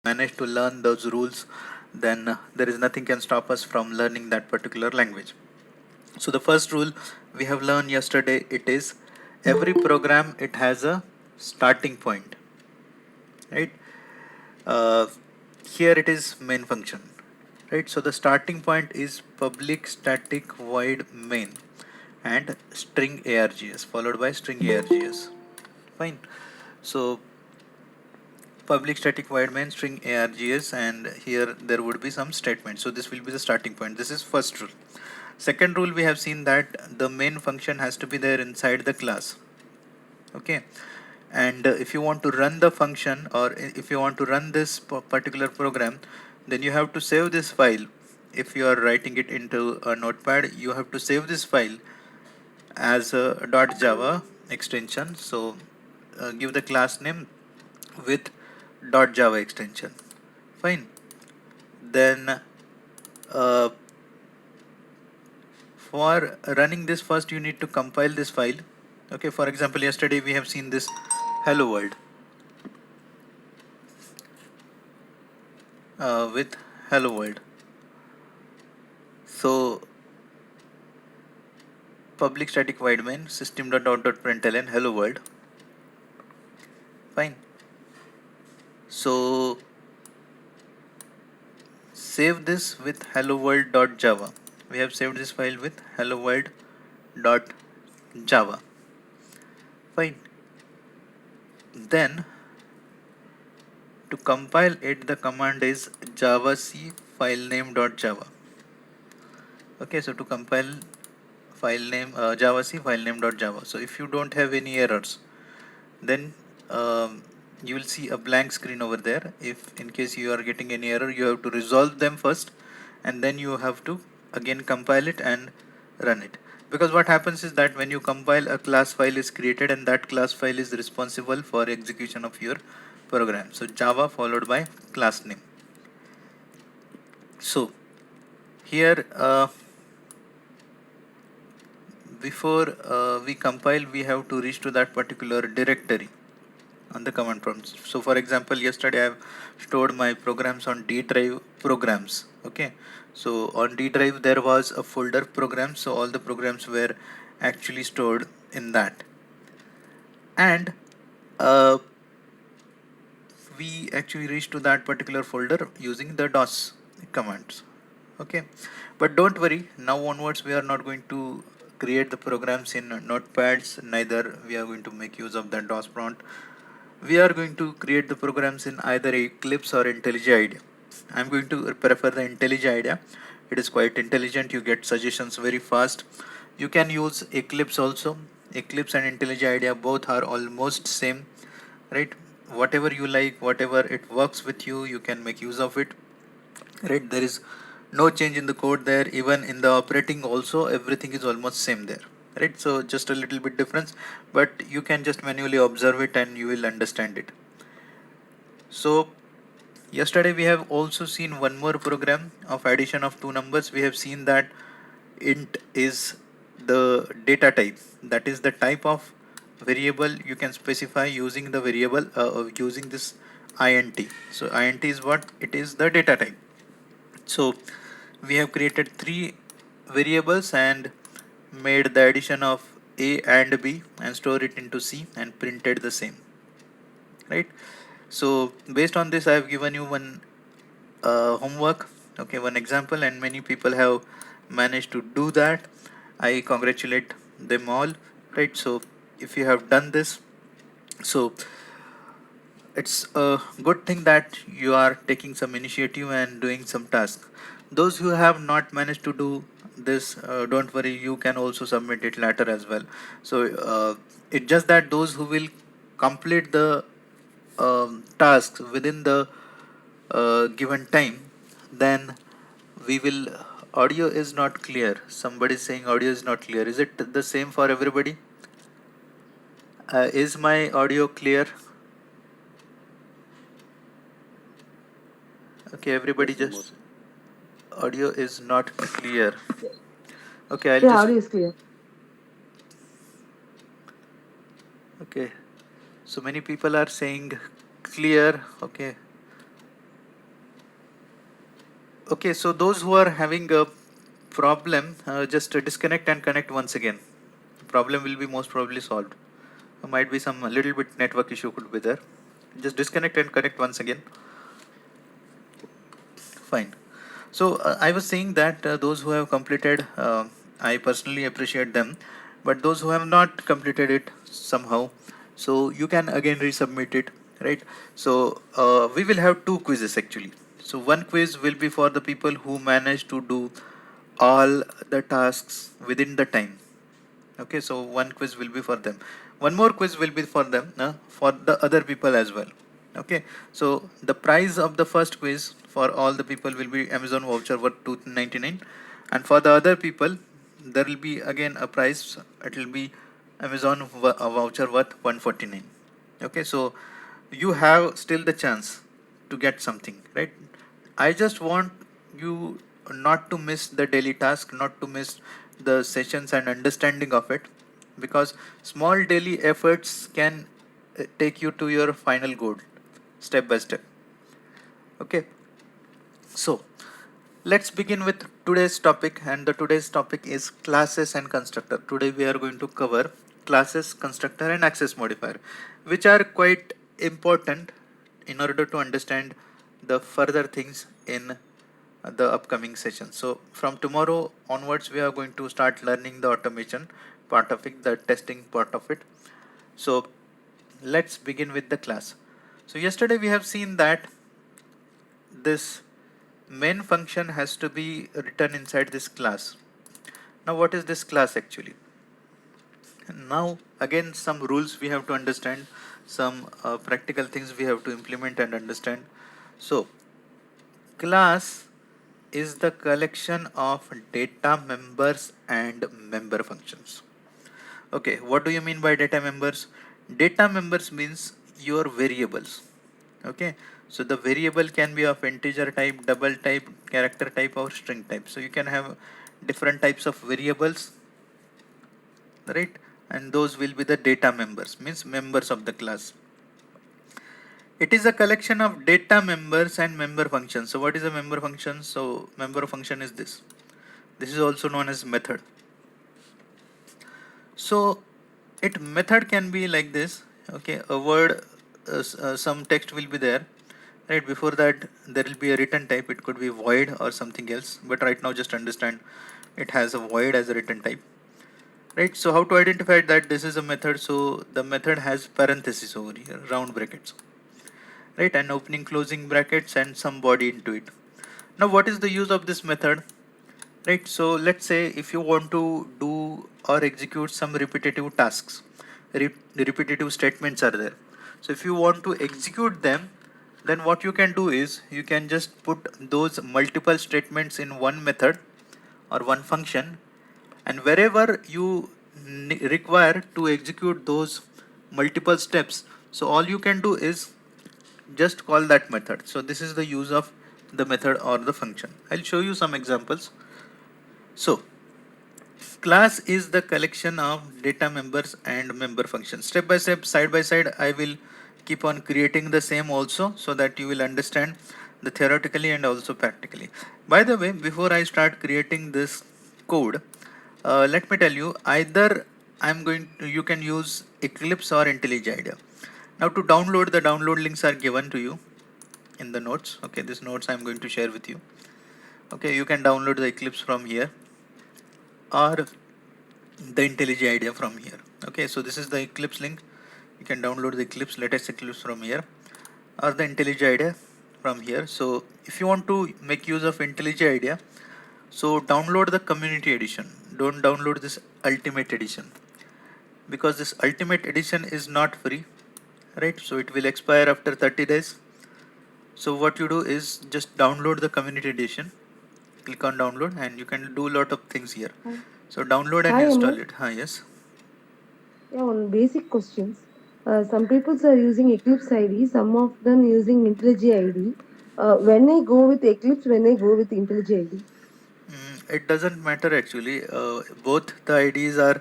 manage to learn those rules, then there is nothing can stop us from learning that particular language. So the first rule we have learned yesterday, it is every program it has a starting point, right? uh, Here it is main function, right? So the starting point is public static void main and string args followed by string args. Fine. So public static void main string args, and here there would be some statement. So this will be the starting point. This is first rule. Second rule, we have seen that the main function has to be there inside the class. Okay. And if you want to run the function, or if you want to run this particular program, then you have to save this file. If you are writing it into a notepad, you have to save this file as a .java extension. So give the class name with .java extension. Fine. Then uh, for running this, first you need to compile this file. Okay, for example, yesterday we have seen this hello world with hello world. So public static void main system.out.println hello world. Fine. So save this with hello world.java. We have saved this file with hello world.java. Fine. Then to compile it, the command is javac filename.java. Okay, so to compile file name javac filename.java. So if you don't have any errors, then you will see a blank screen over there. If in case you are getting any error, you have to resolve them first, and then you have to again compile it and run it. Because what happens is that when you compile, a class file is created, and that class file is responsible for execution of your program. So java followed by class name. So here before we compile, we have to reach to that particular directory on the command prompt. So for example, yesterday I have stored my programs on D drive programs. Okay, so on D drive there was a folder programs, so all the programs were actually stored in that, and we actually reached to that particular folder using the DOS commands. Okay, but don't worry, now onwards we are not going to create the programs in notepads, neither we are going to make use of the DOS prompt. We are going to create the programs in either Eclipse or IntelliJ IDEA. I'm going to prefer the IntelliJ IDEA. It is quite intelligent. You get suggestions very fast. You can use Eclipse also. Eclipse and IntelliJ IDEA both are almost same, right? Whatever you like, whatever it works with you, you can make use of it, right? There is no change in the code there. Even in the operating also, everything is almost same there, right? So just a little bit difference, but you can just manually observe it and you will understand it. So yesterday we have also seen one more program of addition of two numbers. We have seen that int is the data type, that is the type of variable you can specify using the variable using this int. So int is what? It is the data type. So we have created three variables and made the addition of a and b and store it into C and printed the same, right? So based on this, I have given you one homework, okay, one example, and many people have managed to do that. I congratulate them all, right? So if you have done this, so it's a good thing that you are taking some initiative and doing some task. Those who have not managed to do this, don't worry, you can also submit it later as well. So it's just that those who will complete the tasks within the given time, then we will. Audio is not clear. Somebody is saying audio is not clear. Is it the same for everybody? Is my audio clear? Okay, everybody, Yes, just Moses. audio is not clear. Okay, I'll Yeah, just. audio is clear. Okay, so many people are saying clear. Okay, Okay, so those who are having a problem, just disconnect and connect once again. Problem will be most probably solved. There might be some little bit network issue could be there. Just disconnect and connect once again. Fine. So I was saying that those who have completed, I personally appreciate them, but those who have not completed it somehow, so you can again resubmit it, right? So we will have two quizzes actually. So one quiz will be for the people who manage to do all the tasks within the time. Okay, so one quiz will be for them. One more quiz will be for them, for the other people as well. Okay, so the price of the first quiz for all the people will be Amazon voucher worth 299, and for the other people there will be again a price. It will be Amazon voucher worth 149. Okay, so you have still the chance to get something, right? I just want you not to miss the daily task, not to miss the sessions and understanding of it, because small daily efforts can take you to your final goal step by step. Okay, so let's begin with today's topic, and the today's topic is classes and constructor. Today we are going to cover classes, constructor, and access modifier, which are quite important in order to understand the further things in the upcoming session. So from tomorrow onwards, we are going to start learning the automation part of it, the testing part of it. So let's begin with the class. So yesterday we have seen that this main function has to be written inside this class. Now what is this class actually? Now again some rules we have to understand, some practical things we have to implement and understand. So class is the collection of data members and member functions. Okay, what do you mean by data members? Data members means your variables. Okay, so the variable can be of integer type, double type, character type, or string type. So you can have different types of variables, right? And those will be the data members, means members of the class. It is a collection of data members and member functions. So what is a member function? So member function is this. This is also known as method. So it method can be like this. Okay, a word, some text will be there, right? Before that there will be a written type. It could be void or something else, but right now just understand it has a void as a written type, right? So how to identify that this is a method? So the method has parentheses over here, round brackets, right, and opening closing brackets and some body into it. Now what is the use of this method, right? So let's say if you want to do or execute some repetitive tasks, repetitive statements are there. So if you want to execute them, then what you can do is you can just put those multiple statements in one method or one function, and wherever you require to execute those multiple steps, so all you can do is just call that method. So this is the use of the method or the function. I'll show you some examples. So class is the collection of data members and member functions. Step by step, side by side, I will keep on creating the same also, so that you will understand the theoretically and also practically. By the way, before I start creating this code, let me tell you, either you can use Eclipse or IntelliJ IDEA. Now to download, the download links are given to you in the notes. Okay, this notes I'm going to share with you. Okay, you can download the Eclipse from here or the IntelliJ IDEA from here. Okay, so this is the Eclipse link. You can download the Eclipse, latest Eclipse from here, or the IntelliJ IDEA from here. So if you want to make use of IntelliJ IDEA, so download the community edition. Don't download this ultimate edition, because this ultimate edition is not free, right? So it will expire after 30 days. So what you do is just download the community edition, click on download, and you can do a lot of things here. So download and Hi, install Aman. it. Yes. Yeah, on basic questions. Some people are using Eclipse ID, some of them using IntelliJ ID. When I go with Eclipse, when I go with IntelliJ ID. It doesn't matter actually. Both the IDs are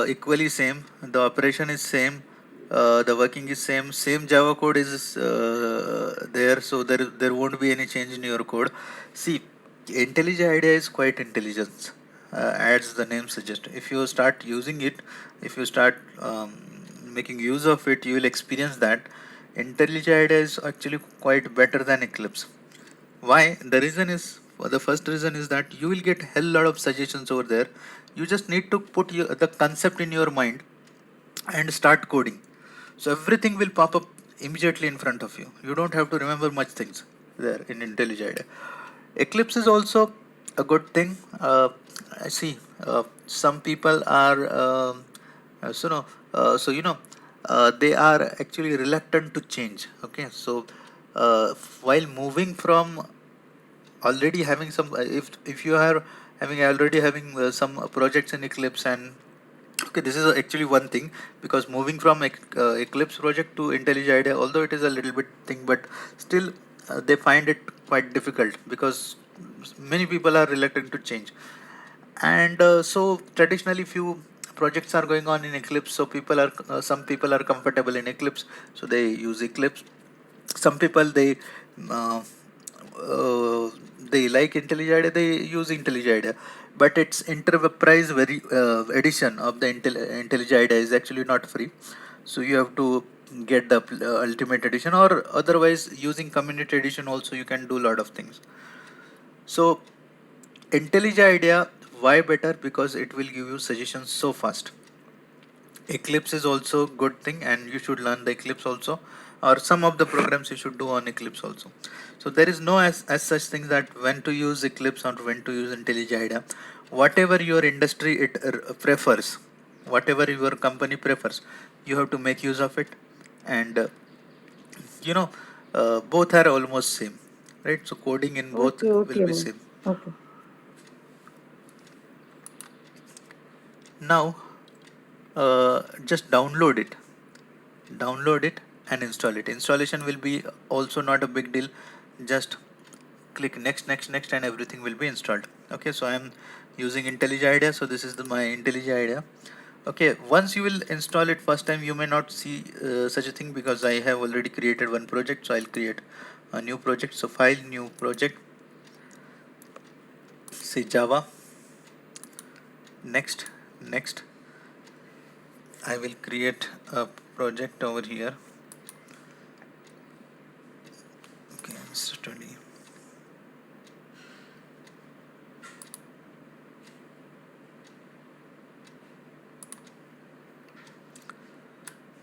equally same. The operation is same. the working is same Java code is there, so there won't be any change in your code. See, IntelliJ IDEA is quite intelligent, as the name suggests. If you start using it, if you start making use of it, you will experience that IntelliJ IDEA is actually quite better than Eclipse. Why? The first reason is that you will get hell lot of suggestions over there. You just need to put the concept in your mind and start coding. So everything will pop up immediately in front of you. You don't have to remember much things there in IntelliJ IDEA. Eclipse is also a good thing. I see some people are so no so you know they are actually reluctant to change. Okay, so while moving from already having some if you are having already having some projects in Eclipse, and okay, this is actually one thing, because moving from Eclipse project to IntelliJ IDEA, although it is a little bit thing, but still they find it quite difficult because many people are reluctant to change. And so traditionally few projects are going on in Eclipse, so people are some people are comfortable in Eclipse, so they use Eclipse. Some people uh, uh, they like IntelliJ IDEA, they use IntelliJ IDEA, but its enterprise very edition of the IntelliJ IDEA is actually not free, so you have to get the ultimate edition, or otherwise using community edition also you can do a lot of things. So IntelliJ IDEA, why better? Because it will give you suggestions so fast. Eclipse is also good thing, and you should learn the Eclipse also, or some of the programs you should do on Eclipse also. So there is no as such thing that when to use Eclipse or when to use IntelliJ IDEA. Whatever your industry it prefers, whatever your company prefers, you have to make use of it, and you know both are almost same, right? So coding in both Okay, will okay, be ma'am. same. Okay. Now just download it and install it. Installation will be also not a big deal. Just click next, next, next, and everything will be installed. Okay, so I am using IntelliJ IDEA, so this is my IntelliJ IDEA. Okay, once you will install it first time, you may not see such a thing, because I have already created one project, so I'll create a new project. So file, new project, say Java, next, next. I will create a project over here. Okay, study.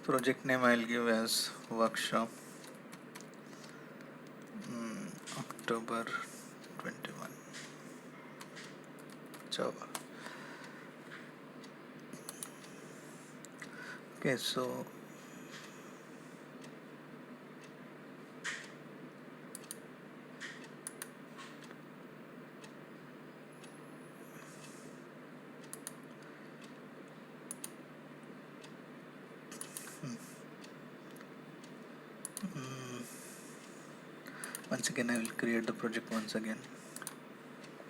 Project name I'll give as workshop, October 21, Java. Okay, so once again I will create the project once again.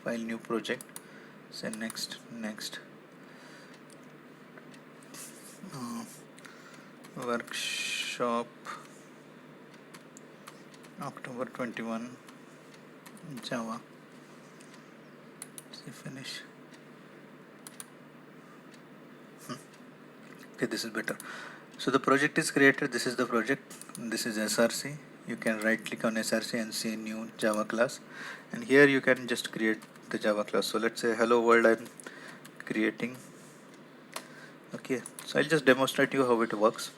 File, new project, say next, next. Workshop October 21, Java. Say finish. Okay, this is better. So the project is created. This is the project. This is SRC. You can right click on SRC and see new Java class, and here you can just create the Java class. So let's say hello world I'm creating. Okay, so I'll just demonstrate you how it works.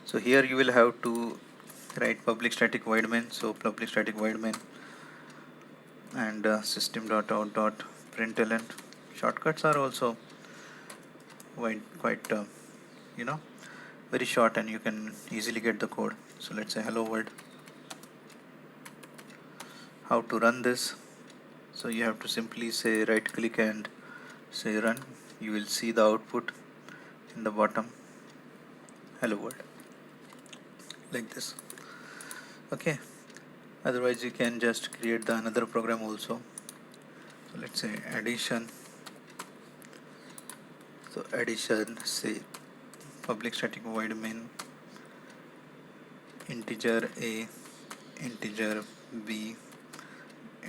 So here you will have to write public static void main. So public static void main and system.out.println. Shortcuts are also quite you know very short, and you can easily get the code. So let's say hello world. How to run this? So you have to simply say right click and say run. You will see the output in the bottom, hello world, like this. Okay, otherwise you can just create the another program also. So let's say addition. So addition, say public static void main integer a, integer b,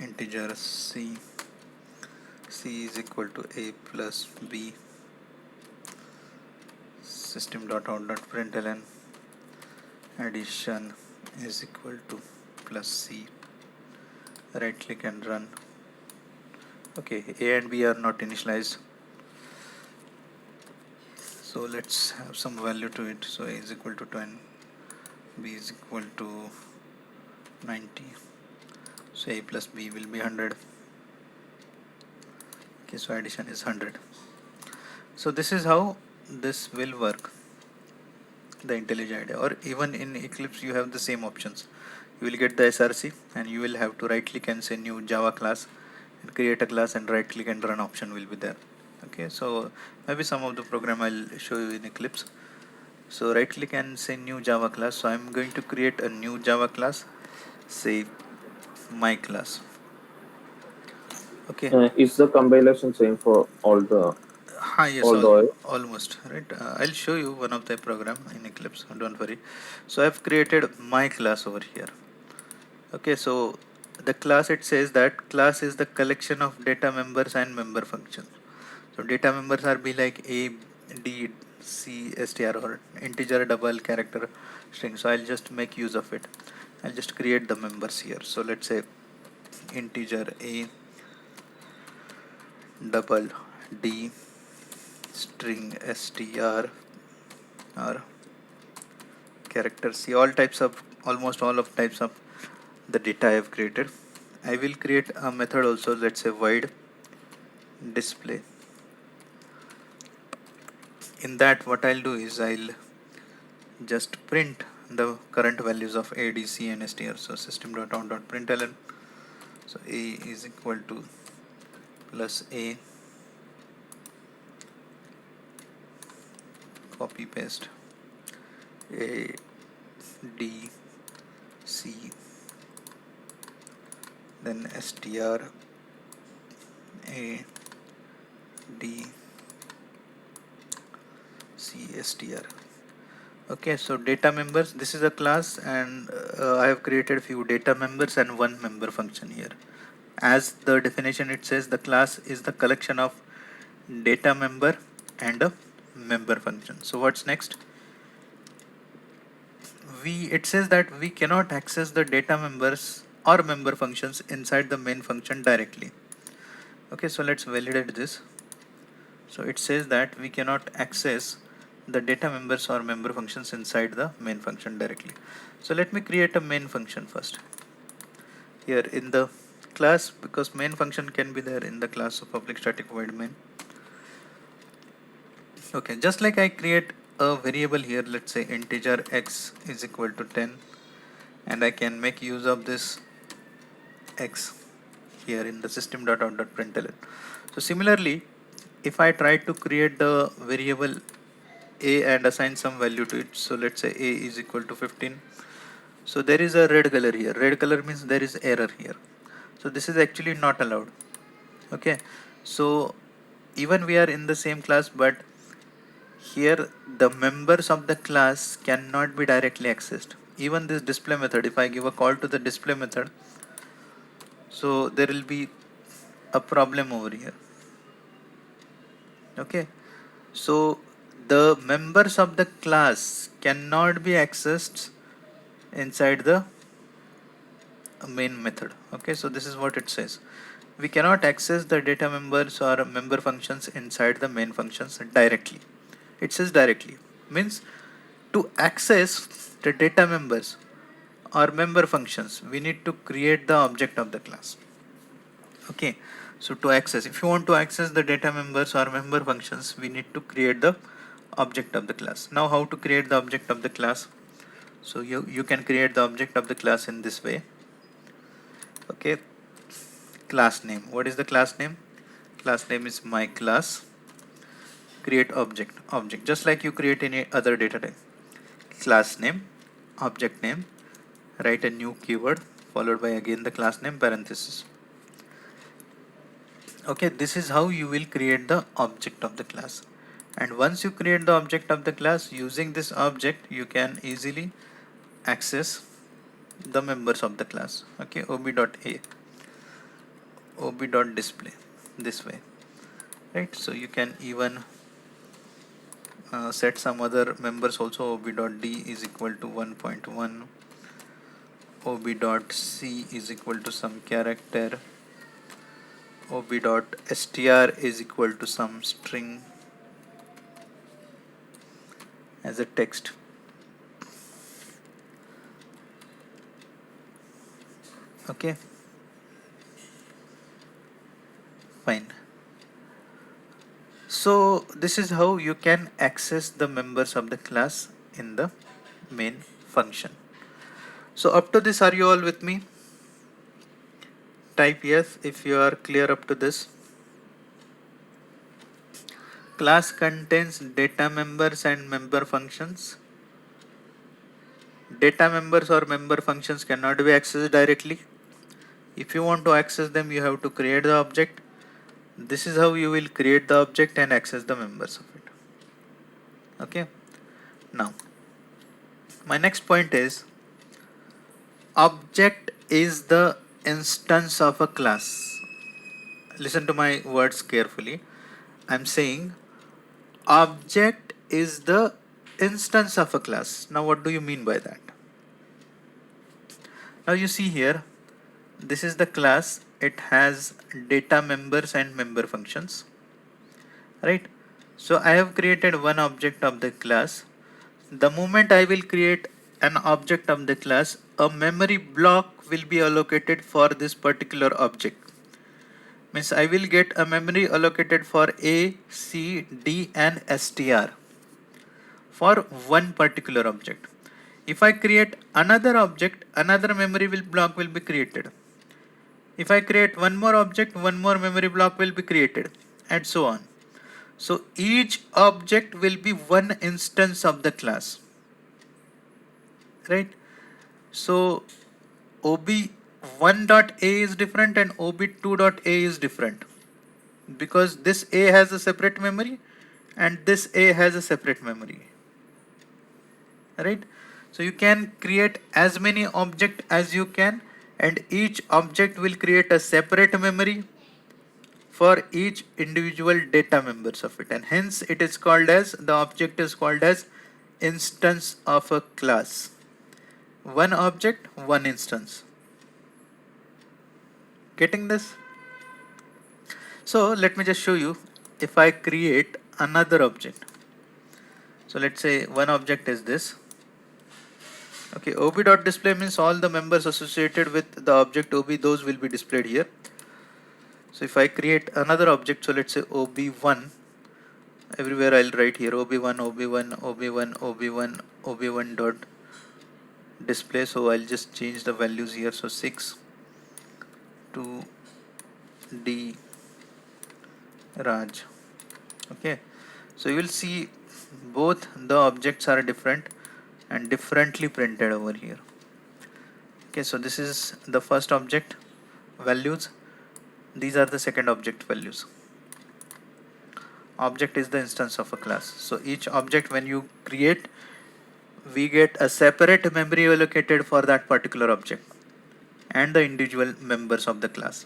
integer c, c is equal to a plus b, system.out.println addition is equal to plus c, right click and run. Okay, a and b are not initialized, so let's have some value to it. So a is equal to 10, b is equal to 90, so a plus b will be 100. Okay, so addition is 100. So this is how this will work, the IntelliJ IDEA. Or even in Eclipse you have the same options. You will get the SRC and you will have to right click and say new Java class and create a class, and right click and run option will be there. Okay, so maybe some of the program I'll show you in Eclipse. So right click and say new Java class. So I'm going to create a new Java class, say my class. Okay. Is the compilation same for all the Yes, all the OS? almost right. I'll show you one of the program in Eclipse. Don't worry. So I've created my class over here. Okay, so the class, it says that class is the collection of data members and member functions. So data members are be like a, d, c, str, or integer, double, character, string. So I'll just make use of it. I'll just create the members here. So let's say integer a, double, d, string str, or character c, all types of, almost all of types of the data I have created. I will create a method also, let's say void display. In that what I'll do is I'll just print the current values of a, d, c and str. So system.out.println, so a is equal to plus a, copy paste, a, d, c, then str, a, d, c, str. Okay, so data members, this is a class, and I have created few data members and one member function here. As the definition it says, the class is the collection of data member and a member function. So what's next? It says that we cannot access the data members or member functions inside the main function directly. Okay, so let's validate this. So it says that we cannot access the data members or member functions inside the main function directly. So let me create a main function first here in the class, because main function can be there in the class of public static void main. Okay, just like I create a variable here, let's say integer x is equal to 10, and I can make use of this x here in the system.out.println. So similarly, if I try to create the variable a and assign some value to it, so let's say a is equal to 15, so there is a red color here. Red color means there is error here. So this is actually not allowed. Okay, so even we are in the same class, but here the members of the class cannot be directly accessed. Even this display method, if I give a call to the display method, so there will be a problem over here. Okay, so the members of the class cannot be accessed inside the main method. Okay, so this is what it says. We cannot access the data members or member functions inside the main functions directly. It says directly means to access the data members or member functions, we need to create the object of the class. Okay, so to access, if you want to access the data members or member functions, we need to create the object of the class. Now how to create the object of the class? So you can create the object of the class in this way. Okay, class name, what is the class name? Class name is my class. Create object, just like you create any other data type. Class name, object name, write a new keyword followed by again the class name, parenthesis. Okay, this is how you will create the object of the class. And once you create the object of the class, using this object you can easily access the members of the class. Okay, ob.a, ob.display, this way, right? So you can even set some other members also. ob.d is equal to 1.1, ob.c is equal to some character, ob.str is equal to some string as a text. Okay, fine. So this is how you can access the members of the class in the main function. So up to this, are you all with me? Type yes if you are clear up to this. Class contains data members and member functions. Data members or member functions cannot be accessed directly. If you want to access them, you have to create the object. This is how you will create the object and access the members of it. Okay. Now, my next point is, object is the instance of a class. Listen to my words carefully. I'm saying object is the instance of a class. Now what do you mean by that? Now you see here, this is the class. It has data members and member functions, right? So I have created one object of the class. The moment I will create an object of the class, a memory block will be allocated for this particular object. Means I will get a memory allocated for A, C, D and str for one particular object. If I create another object, another memory block will be created. If I create one more object, one more memory block will be created, and so on. So each object will be one instance of the class, right? So ob1.a is different and ob2.a is different, because this A has a separate memory and this A has a separate memory, right? So you can create as many objects as you can, and each object will create a separate memory for each individual data members of it, and hence it is called as, the object is called as instance of a class. One object, one instance. Getting this? So let me just show you. If I create another object, so let's say one object is this. Okay, ob.display means all the members associated with the object ob, those will be displayed here. So if I create another object, so let's say ob1, everywhere I'll write here ob1, ob1, ob1, ob1, ob1 dot display. So I'll just change the values here. So 6 to D Raj. Okay, so you will see both the objects are different and differently printed over here. Okay, so this is the first object values, these are the second object values. Object is the instance of a class. So each object, when you create, we get a separate memory allocated for that particular object and the individual members of the class.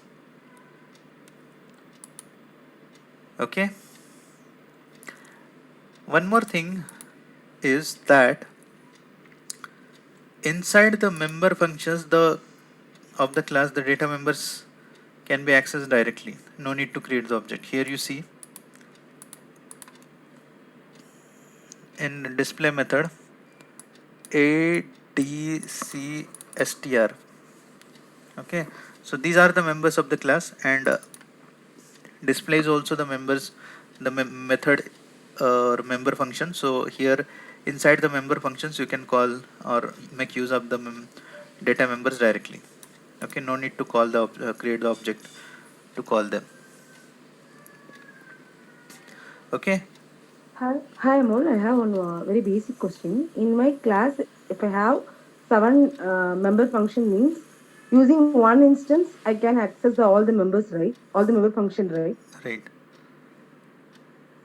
Okay, one more thing is that inside the member functions of the class, the data members can be accessed directly. No need to create the object. Here you see in display method ADCSTR. Okay, so these are the members of the class, and displays also the members, the method or member function. So here inside the member functions you can call or make use of the data members directly. Okay, no need to call the create the object to call them. Okay. Hi Amol, I have one very basic question. In my class, if I have 7 member function means using one instance, I can access all the members, right? All the member function, right? Right.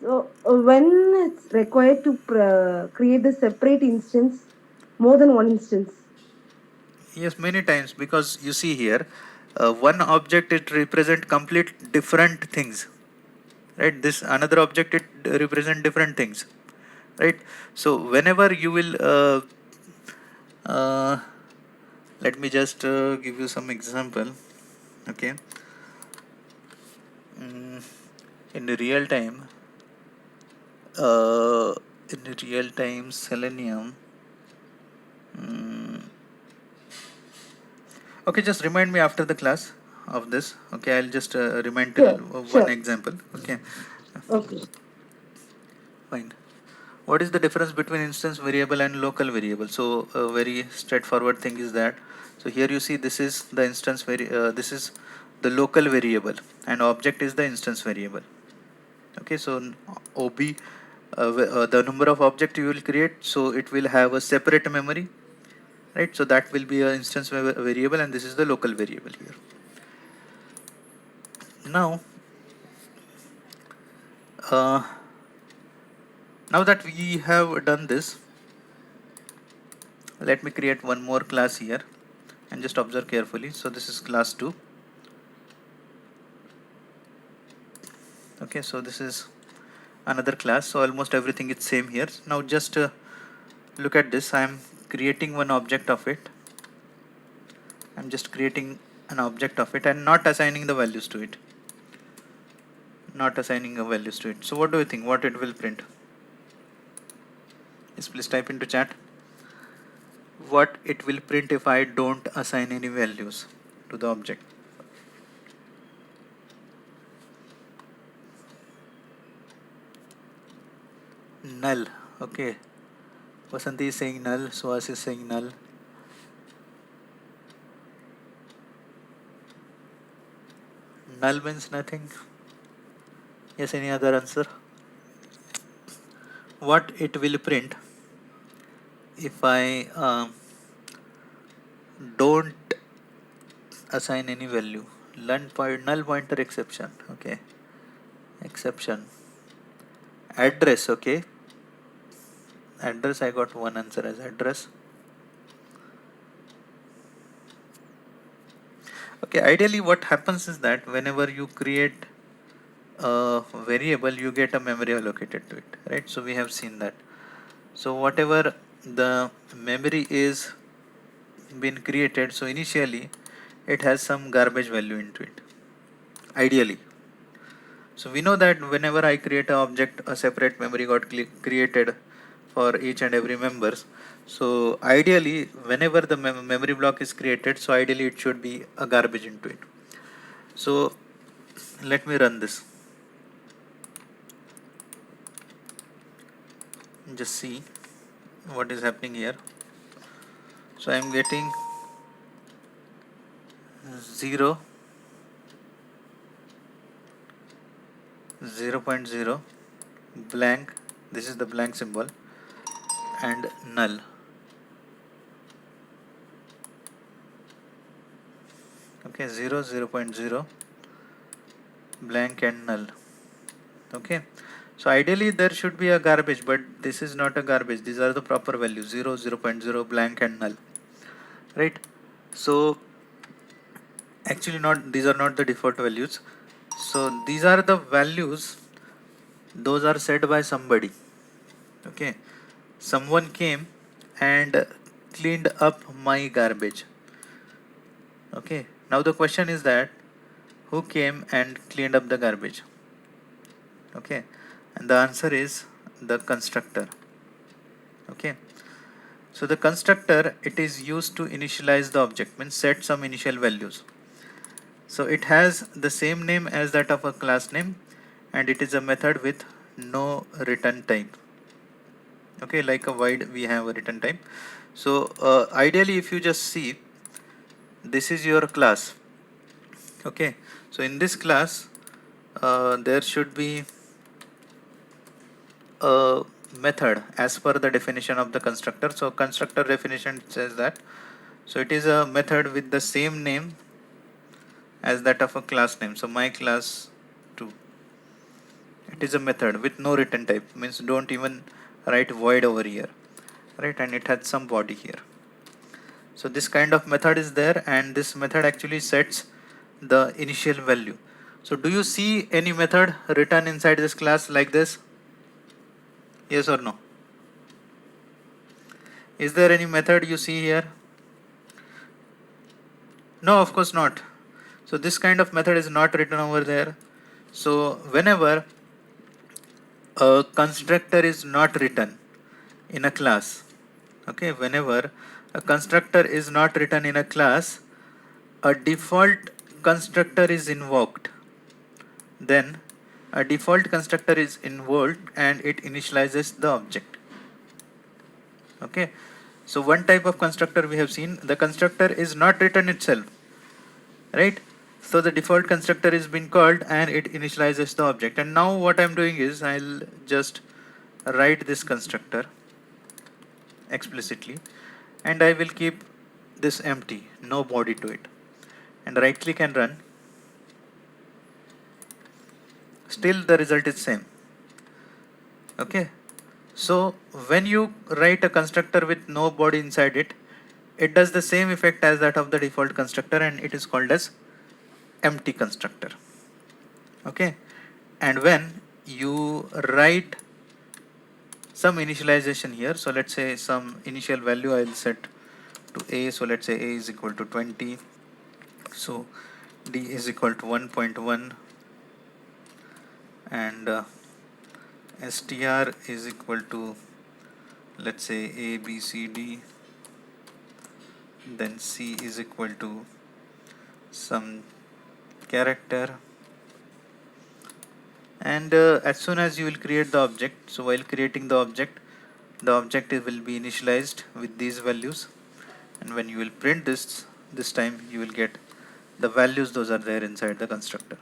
So when it's required to create the separate instance, more than one instance, Yes, many times, because you see here, one object it represent complete different things, right? This another object it represent different things, right? So whenever you will, uh, let me just give you some example, okay? Mm, in real time, uh, in real time Selenium. Mm, okay, just remind me after the class of this. Okay, I'll just remind till Sure, one sure. example. Okay, Okay. fine. What is the difference between instance variable and local variable? So a very straightforward thing is that. So here you see this is the instance this is the local variable, and object is the instance variable. Okay, so OB, the number of object you will create, so it will have a separate memory, right? So that will be an instance variable, and this is the local variable here. Now, uh, now that we have done this, let me create one more class here and just observe carefully. So this is class 2. Okay, so this is another class, so almost everything is same here. Now just look at this. I am creating one object of it. I'm just creating an object of it and not assigning the values to it. Not assigning a values to it. So what do you think? What it will print? Yes, please type into chat. What it will print if I don't assign any values to the object? Null. Okay. Vasanti is saying null. Suhas is saying null. Null means nothing. Yes, any other answer? What it will print if I don't assign any value? Null pointer exception. Okay. Exception. Address. Okay. Address, I got one answer as address. Okay, ideally what happens is that whenever you create a variable, you get a memory allocated to it, right? So we have seen that. So whatever the memory is been created, so initially it has some garbage value into it, ideally. So we know that whenever I create an object, a separate memory got created for each and every members. So ideally, whenever the memory block is created, so ideally it should be a garbage into it. So let me run this. Just see what is happening here. So I am getting 0, 0.0, blank. This is the blank symbol, and null. Okay, 0, 0.0, blank and null. Okay, so ideally there should be a garbage, but this is not a garbage. These are the proper values: 0, 0.0, blank and null, right? So actually not, these are not the default values. So these are the values, those are set by somebody. Okay, someone came and cleaned up my garbage. Okay, now the question is that who came and cleaned up the garbage? Okay, and the answer is the constructor. Okay, so the constructor, it is used to initialize the object, means set some initial values. So it has the same name as that of a class name, and it is a method with no return type. Okay, like a void we have a return type. So ideally if you just see, this is your class. Okay, so in this class there should be a method as per the definition of the constructor. So constructor definition says that, so it is a method with the same name as that of a class name. So my class 2, it is a method with no return type, means don't even write void over here, right? And it has some body here. So this kind of method is there, and this method actually sets the initial value. So do you see any method written inside this class like this? Yes or no? Is there any method you see here? No, of course not. So this kind of method is not written over there. So whenever a constructor is not written in a class, okay, whenever a constructor is not written in a class, a default constructor is invoked. Then a default constructor is invoked and it initializes the object. Okay, so one type of constructor we have seen, the constructor is not written itself, right? So the default constructor is been called and it initializes the object. And now what I'm doing is I'll just write this constructor explicitly, and I will keep this empty, no body to it, and right click and run. Still the result is same. Okay, so when you write a constructor with no body inside it, it does the same effect as that of the default constructor, and it is called as empty constructor. Okay, and when you write some initialization here, so let's say some initial value I'll set to a, so let's say a is equal to 20, so d is equal to 1.1, and str is equal to, let's say, a b c d, then c is equal to some character, and as soon as you will create the object, so while creating the object will be initialized with these values, and when you will print this time you will get the values, those are there inside the constructor,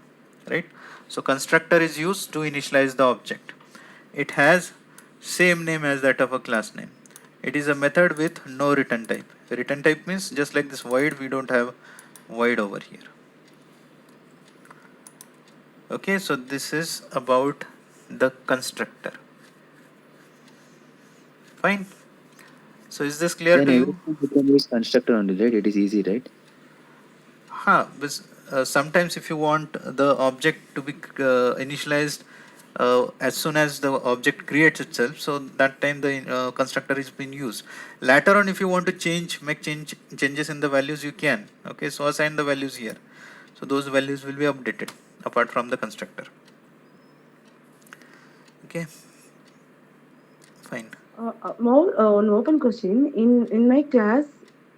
right? So constructor is used to initialize the object. It has same name as that of a class name. It is a method with no return type. Return type means just like this void, we don't have void over here. Okay, so this is about the constructor. Fine. So is this clear Then to you? everything we can use constructor only, right? It is easy, right? Sometimes if you want the object to be initialized as soon as the object creates itself, so that time the constructor is being used. Later on, if you want to make changes in the values, you can. Okay, so assign the values here. So those values will be updated apart from the constructor. Okay, fine. More an open question. In my class,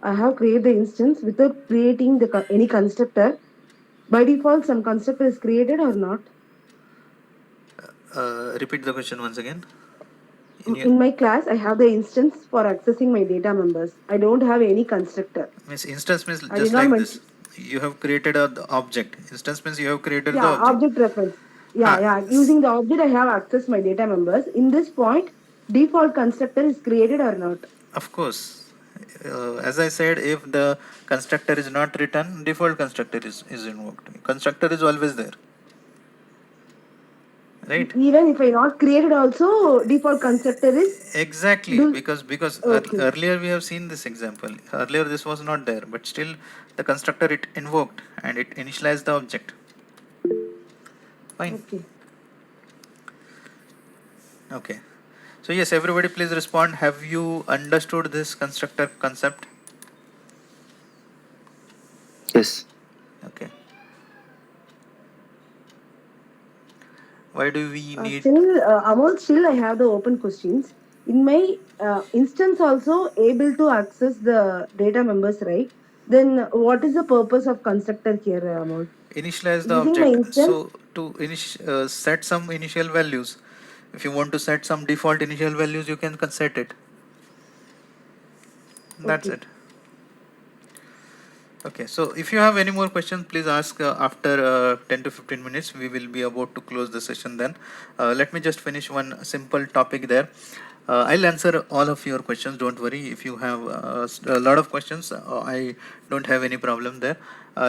I have created the instance without creating any constructor. By default, some constructor is created or not? Repeat the question once again. In my class, I have the instance for accessing my data members. I don't have any constructor. Means instance means I just did not like this. You have created the object. Instance means you have created the object. Object reference. Using the object, I have access my data members. In this point, default constructor is created or not? Of course. As I said, if the constructor is not written, default constructor is invoked. Constructor is always there. Right? Even if I not created also, default constructor is? Exactly, because Okay. earlier we have seen this example. Earlier this was not there, but still the constructor it invoked and it initialized the object. Fine. Okay. Okay. So yes, everybody please respond. Have you understood this constructor concept? Yes. Okay. Why do we need? Still I have the open questions. In my instance also able to access the data members, right? Then what is the purpose of constructor here, Amol? Initialize the Using my object. instance? So to set some initial values. If you want to set some default initial values, you can set it. That's Okay. it. Okay, so if you have any more questions, please ask after 10 to 15 minutes. We will be about to close the session then. Let me just finish one simple topic there. I'll answer all of your questions. Don't worry. If you have a lot of questions, I don't have any problem there.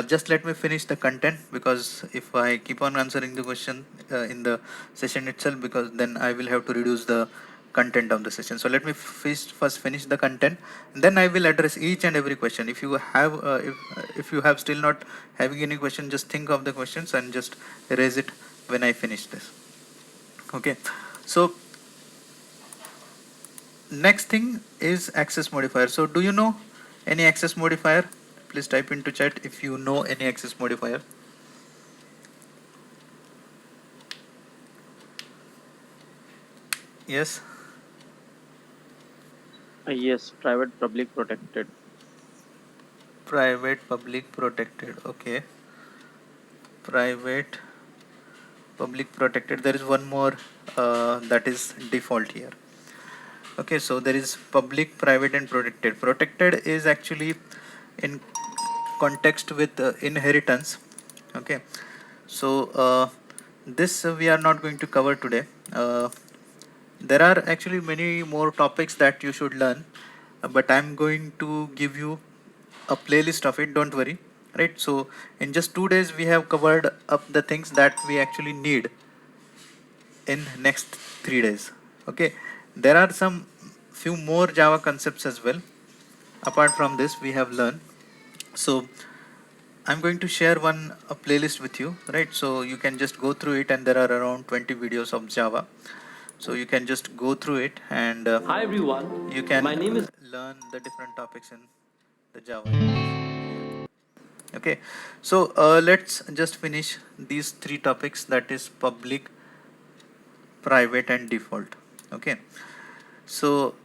Just let me finish the content, because if I keep on answering the question in the session itself, because then I will have to reduce the content of the session. So let me first finish the content, then I will address each and every question. If you have if you have still not having any question, just think of the questions and just raise it when I finish this. Okay, so next thing is access modifier. So do you know any access modifier? Please type into chat if you know any access modifier. Yes. Yes, private, public, protected. Private, public, protected. Okay. Private, public, protected. There is one more that is default here. Okay, so there is public, private, and protected. Protected is actually in context with inheritance. Okay, so this we are not going to cover today. There are actually many more topics that you should learn, but I'm going to give you a playlist of it. Don't worry, right? So in just 2 days we have covered up the things that we actually need in next 3 days. Okay, there are some few more Java concepts as well. Apart from this, we have learned. So I'm going to share one a playlist with you, right? So you can just go through it, and there are around 20 videos of Java. So you can just go through it, and Hi everyone, you can my name is learn the different topics in the Java. Okay, so let's just finish these three topics, that is public, private, and default. Okay, so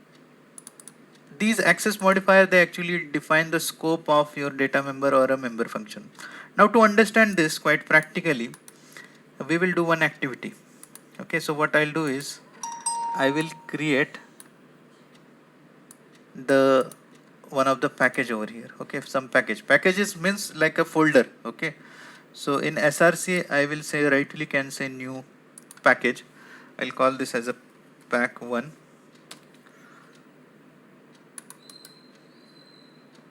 these access modifier, they actually define the scope of your data member or a member function. Now to understand this quite practically, we will do one activity. Okay, so what I'll do is I will create the one of the package over here. Okay, some packages means like a folder. Okay, so in src I will say right click and say new package. I'll call this as a pack1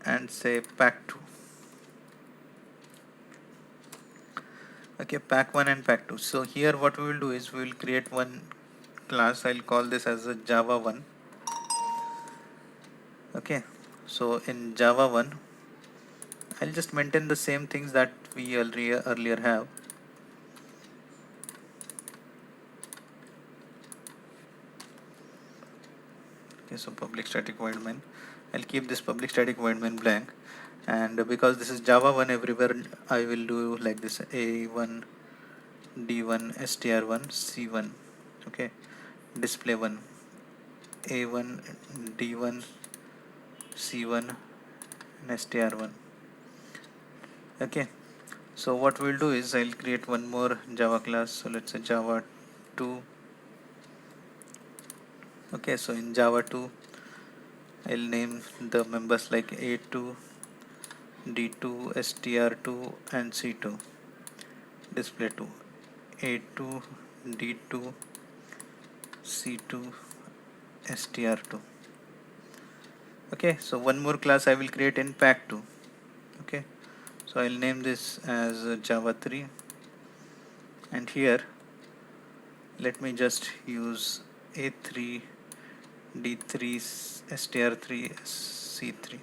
and say pack2. Okay, pack1 and pack2. So here what we will do is we will create one class. I'll call this as a java1. Okay, so in java1 I'll just maintain the same things that we earlier have. Okay, so public static void main. I'll keep this public static void main blank, and because this is java1, everywhere I will do like this: a1 d1 str1 c1. Okay, display1 a1 d1 c1 and str1. Okay, so what we'll do is I'll create one more Java class. So let's say java2. Okay, so in java2 I'll name the members like a2 d2 str2 and c2. Display2 a2 d2 c2 str2. Okay, so one more class I will create in pack2. Okay, so I'll name this as java3, and here let me just use a3 d3 str3 c3.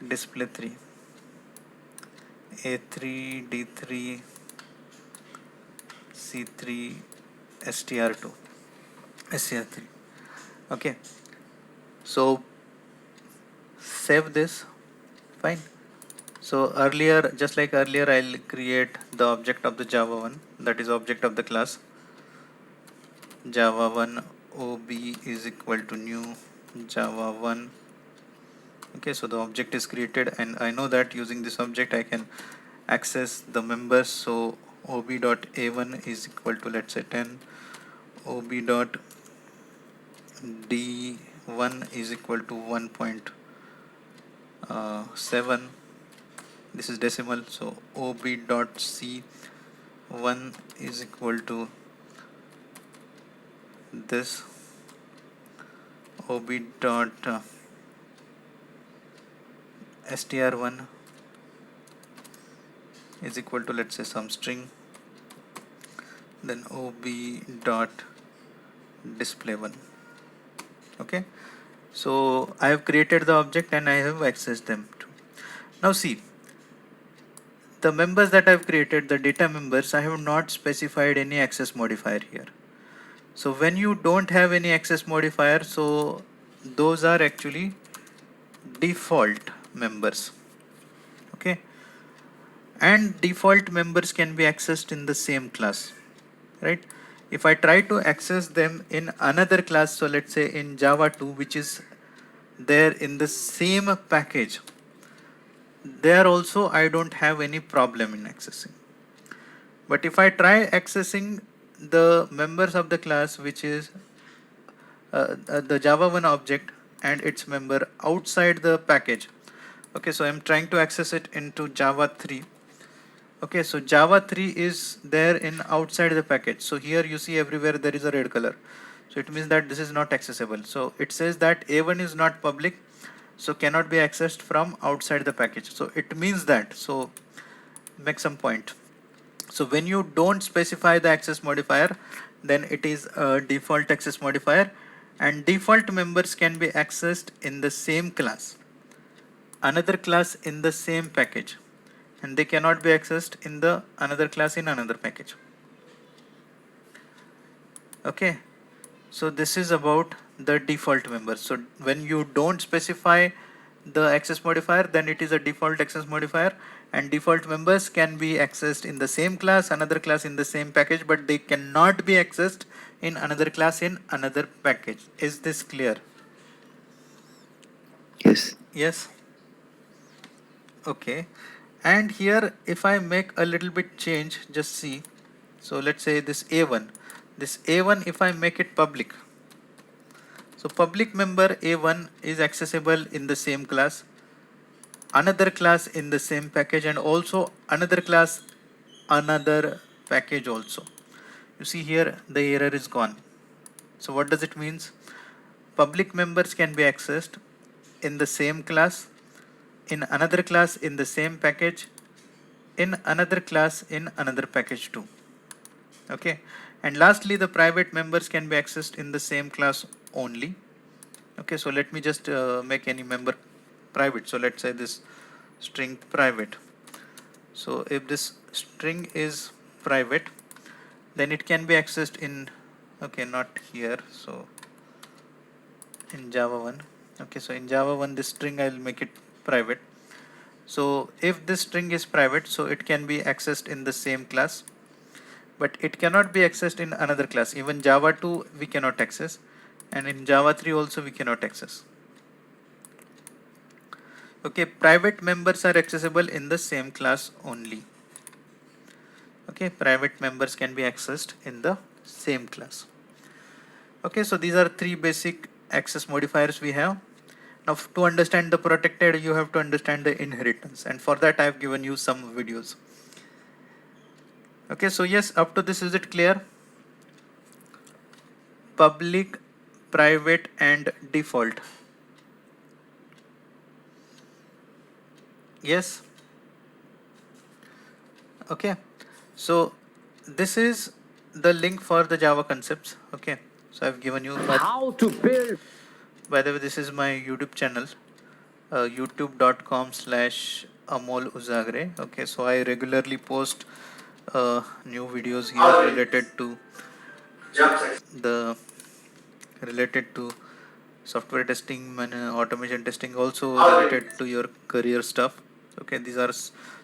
Display3 a3 d3 c3 str2 str3. Okay, so save this. Fine. So earlier, just like earlier, I'll create the object of the java1, that is object of the class java1 ob is equal to new java1. Okay, so the object is created, and I know that using this object I can access the members. So ob.a1 is equal to, let's say, 10. ob.d1 is equal to 1.7. This is decimal, so ob.c1 is equal to this. ob.str1 is equal to, let's say, some string. Then ob.d1 display one. Okay, so I have created the object and I have accessed them too. Now see, the members that I've created, the data members, I have not specified any access modifier here. So when you don't have any access modifier, so those are actually default members. Okay, and default members can be accessed in the same class, right? If I try to access them in another class, so let's say in Java 2, which is there in the same package, there also I don't have any problem in accessing. But if I try accessing the members of the class, which is the Java 1 object and its member outside the package. Okay, so I'm trying to access it into Java 3. Okay, so Java 3 is there in outside the package. So here you see everywhere there is a red color. So it means that this is not accessible. So it says that A1 is not public, so cannot be accessed from outside the package. So it means that, so make some point. So when you don't specify the access modifier, then it is a default access modifier, and default members can be accessed in the same class, another class in the same package, and they cannot be accessed in the another class in another package. Okay, so this is about the default members. So when you don't specify the access modifier, then it is a default access modifier, and default members can be accessed in the same class, another class in the same package, but they cannot be accessed in another class in another package. Is this clear? Yes. Yes. Okay, and here if I make a little bit change, just see. So let's say this A1, if I make it public, so public member A1 is accessible in the same class, another class in the same package, and also another class, another package also. You see here the error is gone. So what does it means? Public members can be accessed in the same class, in another class in the same package, in another class in another package too. Okay, and lastly the private members can be accessed in the same class only. Okay, so let me just make any member private. So let's say this string private. So if this string is private, then it can be accessed in, okay, not here, so in Java 1. Okay, so in Java 1 this string I'll make it private. So if this string is private, so it can be accessed in the same class, but it cannot be accessed in another class. Even Java 2 we cannot access, and in Java 3 also we cannot access. Okay, private members are accessible in the same class only. Okay, private members can be accessed in the same class. Okay, so these are three basic access modifiers we have. Now to understand the protected, you have to understand the inheritance, and for that I have given you some videos. Okay, so yes, up to this, is it clear? Public, private and default. Yes. Okay, so this is the link for the Java concepts. Okay, so I've given you How to build. By the way, this is my YouTube channel, youtube.com/Amol Uzagre. Okay, so I regularly post new videos here related to software testing and automation testing, also related to your career stuff. Okay, these are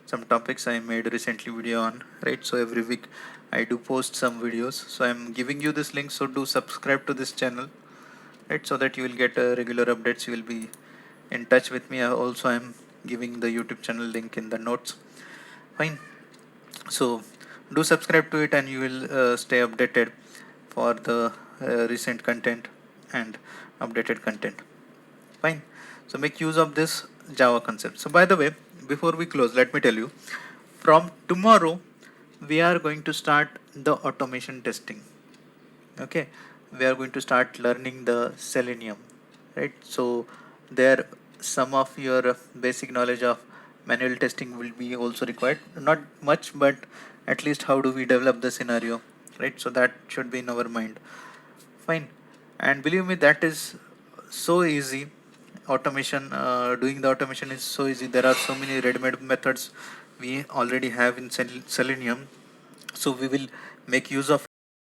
some topics I made recently video on, right? So every week I do post some videos, so I'm giving you this link, so do subscribe to this channel, right, so that you will get regular updates. You will be in touch with me. Also I'm giving the YouTube channel link in the notes. Fine, so do subscribe to it and you will stay updated for the recent content and updated content. Fine, so make use of this Java concept. So by the way, before we close, let me tell you, from tomorrow we are going to start the automation testing. Okay, we are going to start learning the Selenium, right? So there some of your basic knowledge of manual testing will be also required, not much, but at least how do we develop the scenario, right? So that should be in our mind. Fine. And believe me, that is so easy. Automation, doing the automation is so easy. There are so many ready-made methods we already have in Selenium. So we will make use of